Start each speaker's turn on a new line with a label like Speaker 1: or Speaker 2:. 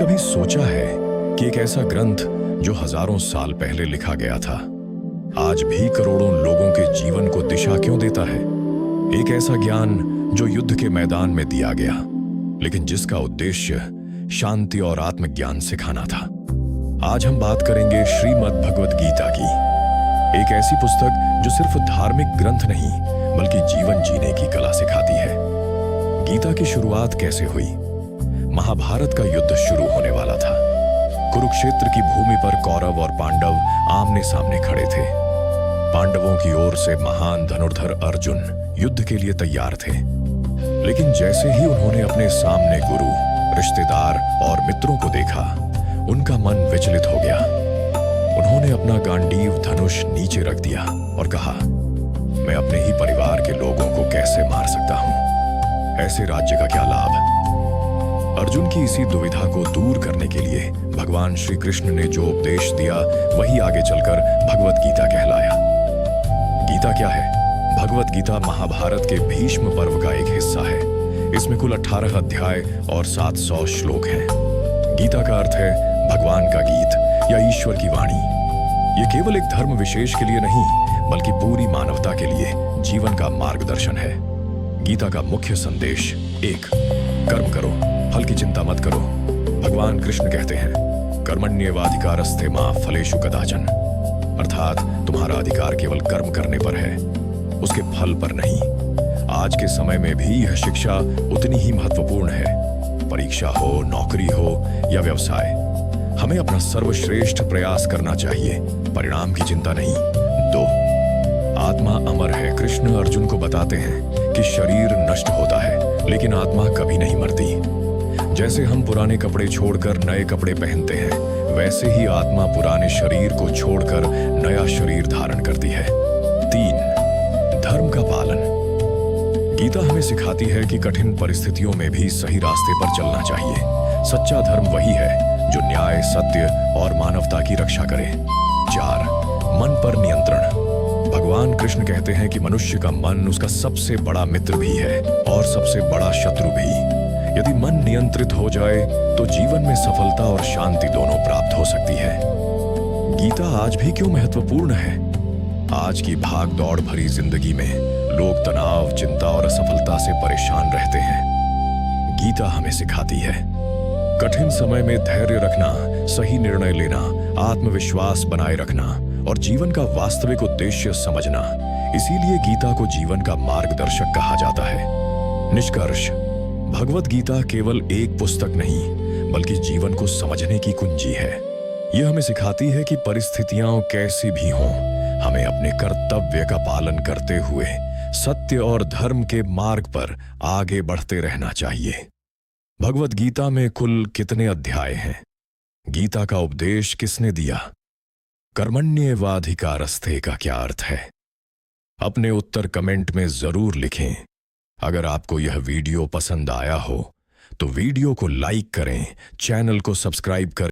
Speaker 1: कभी सोचा है कि एक ऐसा ग्रंथ जो हजारों साल पहले लिखा गया था आज भी करोड़ों लोगों के जीवन को दिशा क्यों देता है? एक ऐसा ज्ञान जो युद्ध के मैदान में दिया गया, लेकिन जिसका उद्देश्य शांति और आत्मज्ञान सिखाना था। आज हम बात करेंगे श्रीमद् भगवद गीता की, एक ऐसी पुस्तक जो सिर्फ धार्मिक ग्रंथ नहीं बल्कि जीवन जीने की कला सिखाती है। गीता की शुरुआत कैसे हुई? महाभारत का युद्ध शुरू होने वाला था। कुरुक्षेत्र की भूमि पर कौरव और पांडव आमने सामने खड़े थे। पांडवों की ओर से महान धनुर्धर अर्जुन युद्ध के लिए तैयार थे, लेकिन जैसे ही उन्होंने अपने सामने गुरु, रिश्तेदार और मित्रों को देखा, उनका मन विचलित हो गया। उन्होंने अपना गांडीव धनुष नीचे रख दिया और कहा, मैं अपने ही परिवार के लोगों को कैसे मार सकता हूं? ऐसे राज्य का क्या लाभ? अर्जुन की इसी दुविधा को दूर करने के लिए भगवान श्री कृष्ण ने जो उपदेश दिया वही आगे चलकर भगवद गीता कहलाया। गीता क्या है? भगवद गीता महाभारत के भीष्म पर्व का एक हिस्सा है। इसमें कुल 18 अध्याय और 700 श्लोक हैं। गीता का अर्थ है भगवान का गीत या ईश्वर की वाणी। ये केवल एक धर्म विशेष के लिए नहीं बल्कि पूरी मानवता के लिए जीवन का मार्गदर्शन है। गीता का मुख्य संदेश: 1. कर्म करो, फल की चिंता मत करो। भगवान कृष्ण कहते हैं, कर्मण्येवाधिकारस्ते मा फलेषु कदाचन, अर्थात तुम्हारा अधिकार केवल कर्म करने पर है, उसके फल पर नहीं। आज के समय में भी यह शिक्षा उतनी ही महत्वपूर्ण है। परीक्षा हो, नौकरी हो या व्यवसाय, हमें अपना सर्वश्रेष्ठ प्रयास करना चाहिए, परिणाम की चिंता नहीं। 2. आत्मा अमर है। कृष्ण अर्जुन को बताते हैं कि शरीर नष्ट होता है लेकिन आत्मा कभी नहीं मरती। जैसे हम पुराने कपड़े छोड़कर नए कपड़े पहनते हैं, वैसे ही आत्मा पुराने शरीर को छोड़कर नया शरीर धारण करती है। 3. धर्म का पालन। गीता हमें सिखाती है कि कठिन परिस्थितियों में भी सही रास्ते पर चलना चाहिए। सच्चा धर्म वही है जो न्याय, सत्य और मानवता की रक्षा करे। 4. मन पर नियंत्रण। भगवान कृष्ण कहते हैं कि मनुष्य का मन उसका सबसे बड़ा मित्र भी है और सबसे बड़ा शत्रु भी। यदि मन नियंत्रित हो जाए तो जीवन में सफलता और शांति दोनों प्राप्त हो सकती है। गीता आज भी क्यों महत्वपूर्ण है? आज की भाग दौड़ भरी जिंदगी में लोग तनाव, चिंता और असफलता से परेशान रहते हैं। गीता हमें सिखाती है कठिन समय में धैर्य रखना, सही निर्णय लेना, आत्मविश्वास बनाए रखना और जीवन का वास्तविक उद्देश्य समझना। इसीलिए गीता को जीवन का मार्गदर्शक कहा जाता है। निष्कर्ष: भगवद गीता केवल एक पुस्तक नहीं बल्कि जीवन को समझने की कुंजी है। यह हमें सिखाती है कि परिस्थितियां कैसी भी हों, हमें अपने कर्तव्य का पालन करते हुए सत्य और धर्म के मार्ग पर आगे बढ़ते रहना चाहिए। भगवद गीता में कुल कितने अध्याय हैं? गीता का उपदेश किसने दिया? कर्मण्येवाधिकारस्ते का क्या अर्थ है? अपने उत्तर कमेंट में जरूर लिखें। अगर आपको यह वीडियो पसंद आया हो तो वीडियो को लाइक करें, चैनल को सब्सक्राइब करें।